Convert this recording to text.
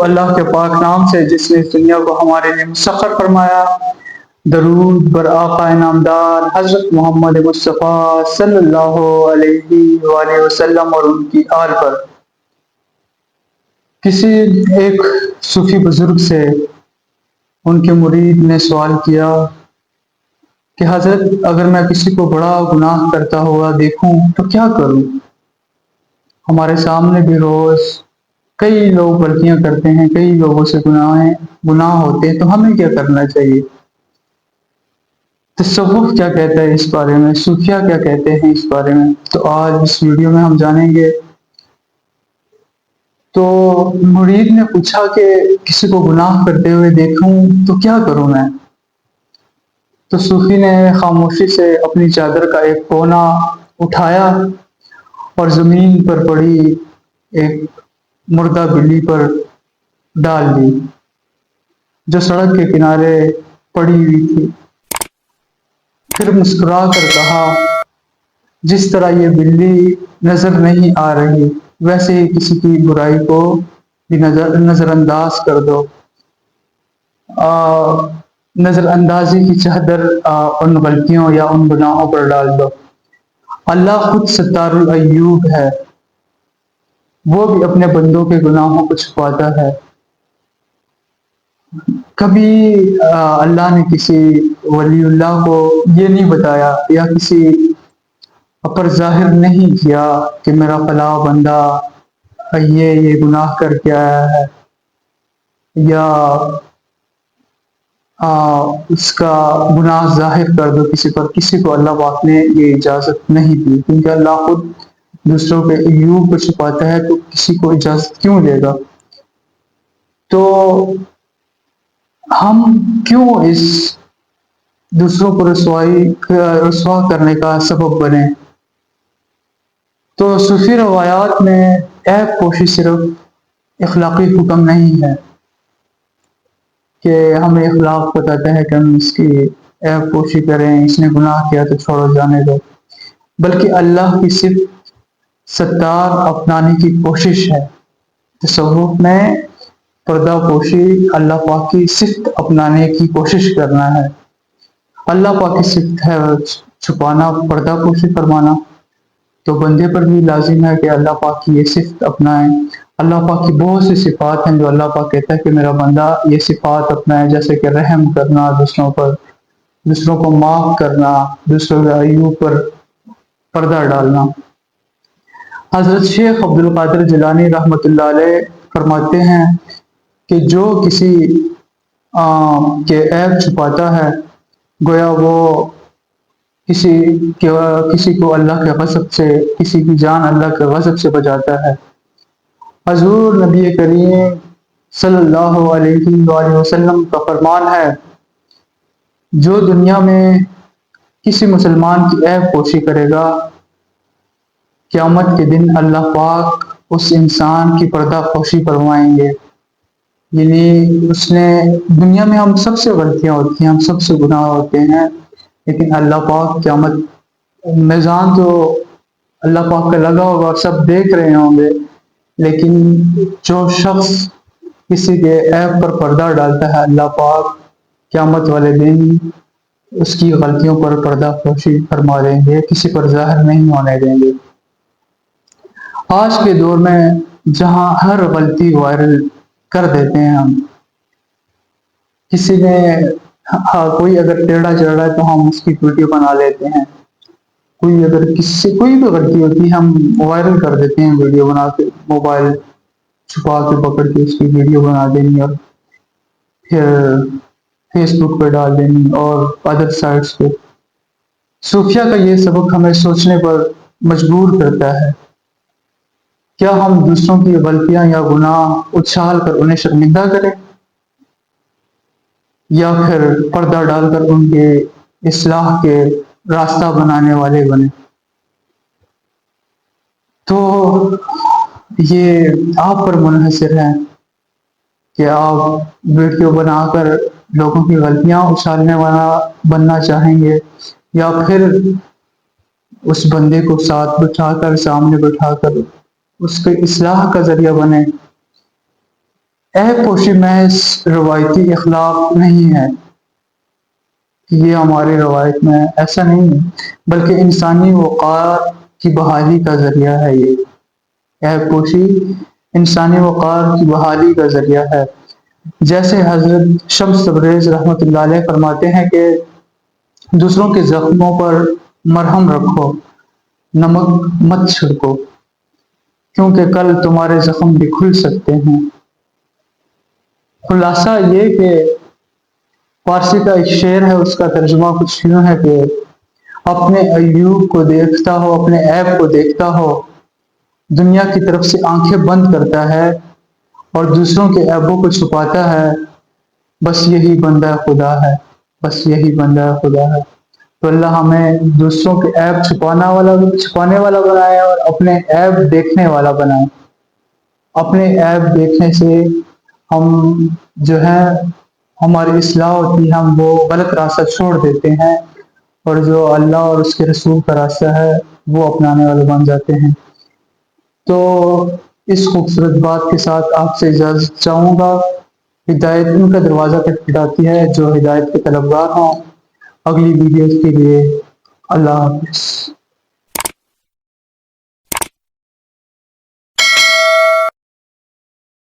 اللہ کے پاک نام سے جس نے اس دنیا کو ہمارے لیے مسخر فرمایا۔ درود بر آقا نامدار حضرت محمد مصطفیٰ صلی اللہ علیہ وآلہ وسلم اور ان کی آل پر۔ کسی ایک صوفی بزرگ سے ان کے مرید نے سوال کیا کہ حضرت اگر میں کسی کو بڑا گناہ کرتا ہوا دیکھوں تو کیا کروں؟ ہمارے سامنے بھی روز کئی لوگ غلطیاں کرتے ہیں، کئی لوگوں سے گناہ ہوتے ہیں، تو ہمیں کیا کرنا چاہیے؟ تصوف کیا کہتا ہے اس بارے میں، صوفیہ کیا کہتے ہیں اس بارے میں؟ تو آج اس ویڈیو میں ہم جانیں گے۔ تو مرید نے پوچھا کہ کسی کو گناہ کرتے ہوئے دیکھوں تو کیا کروں میں؟ تو صوفی نے خاموشی سے اپنی چادر کا ایک کونا اٹھایا اور زمین پر پڑی ایک مردہ بلی پر ڈال دی جو سڑک کے کنارے پڑی ہوئی تھی۔ پھر مسکرا کر کہا، جس طرح یہ بلی نظر نہیں آ رہی ویسے ہی کسی کی برائی کو بھی نظر انداز کر دو۔ نظر اندازی کی چادر ان غلطیوں یا ان گناہوں پر ڈال دو۔ اللہ خود ستار العیوب ہے، وہ بھی اپنے بندوں کے گناہوں کو چھپاتا ہے۔ کبھی اللہ نے کسی ولی اللہ کو یہ نہیں بتایا یا کسی پر ظاہر نہیں کیا کہ میرا فلاں بندہ یہ گناہ کر کے آیا ہے، یا اس کا گناہ ظاہر کر دو کسی پر۔ کسی کو اللہ پاک نے یہ اجازت نہیں دی، کیونکہ اللہ خود دوسروں کے عیوب کو چھپاتا ہے، تو کسی کو اجازت کیوں دے گا؟ تو ہم کیوں اس دوسروں کو رسوا کرنے کا سبب بنے؟ تو صوفی روایات میں عیب پوشی صرف اخلاقی حکم نہیں ہے کہ ہمیں اخلاق بتاتا ہے کہ ہم اس کی عیب پوشی کریں، اس نے گناہ کیا تو چھوڑو جانے دو، بلکہ اللہ کی صفت ستار اپنانے کی کوشش ہے۔ تصوف میں پردہ پوشی اللہ پاک کی صفت اپنانے کی کوشش کرنا ہے۔ اللہ پاک کی صفت ہے چھپانا، پردہ پوشی فرمانا، تو بندے پر بھی لازم ہے کہ اللہ پاک کی یہ صفت اپنائیں۔ اللہ پاک کی بہت سی صفات ہیں جو اللہ پاک کہتا ہے کہ میرا بندہ یہ صفات اپنائے، جیسے کہ رحم کرنا دوسروں پر، دوسروں کو معاف کرنا، دوسروں کے عیوب پر پردہ ڈالنا۔ حضرت شیخ عبد القادر جیلانی رحمۃ اللہ علیہ فرماتے ہیں کہ جو کسی کے عیب چھپاتا ہے گویا وہ کسی کو اللہ کے غضب سے، کسی کی جان اللہ کے غضب سے بچاتا ہے۔ حضور نبی کریم صلی اللہ علیہ وآلہ وسلم کا فرمان ہے، جو دنیا میں کسی مسلمان کی عیب پوشی کرے گا، قیامت کے دن اللہ پاک اس انسان کی پردہ پوشی فرمائیں گے۔ یعنی اس نے دنیا میں ہم سب سے غلطیاں ہوتی ہیں، ہم سب سے گناہ ہوتے ہیں، لیکن اللہ پاک قیامت میزان تو اللہ پاک کا لگا ہوگا، سب دیکھ رہے ہوں گے، لیکن جو شخص کسی کے عیب پر پردہ ڈالتا ہے اللہ پاک قیامت والے دن اس کی غلطیوں پر پردہ پوشی فرما دیں گے، کسی پر ظاہر نہیں ہونے دیں گے۔ آج کے دور میں جہاں ہر غلطی وائرل کر دیتے ہیں ہم، کسی نے کوئی اگر ٹیڑھا چڑھ رہا ہے تو ہم اس کی ویڈیو بنا لیتے ہیں، کوئی اگر کسی سے کوئی بھی غلطی ہوتی ہے ہم وائرل کر دیتے ہیں، ویڈیو بنا کے موبائل چھپا کے پکڑ کے اس کی ویڈیو بنا دینی اور پھر فیس بک پہ ڈال دینی اور ادر سائٹس پہ۔ صوفیہ کا یہ سبق ہمیں سوچنے پر مجبور کرتا ہے، کیا ہم دوسروں کی غلطیاں یا گناہ اچھال کر انہیں شرمندہ کریں، یا پھر پردہ ڈال کر ان کے اصلاح کے راستہ بنانے والے بنیں؟ تو یہ آپ پر منحصر ہے کہ آپ ویڈیو بنا کر لوگوں کی غلطیاں اچھالنے والا بننا چاہیں گے، یا پھر اس بندے کو ساتھ بٹھا کر، سامنے بٹھا کر اس کے اصلاح کا ذریعہ بنے۔ عیب پوشی محض روایتی اخلاق نہیں ہے، یہ ہماری روایت میں ایسا نہیں ہے، بلکہ انسانی وقار کی بحالی کا ذریعہ ہے۔ یہ عیب پوشی انسانی وقار کی بحالی کا ذریعہ ہے۔ جیسے حضرت شمس تبریز رحمۃ اللہ علیہ فرماتے ہیں کہ دوسروں کے زخموں پر مرہم رکھو، نمک مت چھڑکو، کیونکہ کل تمہارے زخم بھی کھل سکتے ہیں۔ خلاصہ یہ کہ فارسی کا ایک شعر ہے، اس کا ترجمہ کچھ یوں ہے کہ اپنے عیوب کو دیکھتا ہو، اپنے عیب کو دیکھتا ہو، دنیا کی طرف سے آنکھیں بند کرتا ہے اور دوسروں کے عیبوں کو چھپاتا ہے، بس یہی بندہ خدا ہے، بس یہی بندہ خدا ہے۔ تو اللہ ہمیں دوسروں کے عیب چھپانے والا بنائے اور اپنے عیب دیکھنے والا بنائے۔ اپنے عیب دیکھنے سے ہم جو ہے ہماری اصلاح ہوتی ہے، ہم وہ غلط راستہ چھوڑ دیتے ہیں اور جو اللہ اور اس کے رسول کا راستہ ہے وہ اپنانے والے بن جاتے ہیں۔ تو اس خوبصورت بات کے ساتھ آپ سے اجازت چاہوں گا۔ ہدایت ان کا دروازہ کھٹکھٹاتی ہے جو ہدایت کے طلبگار ہوں۔ اگلی ویڈیوز کے لیے اللہ حافظ۔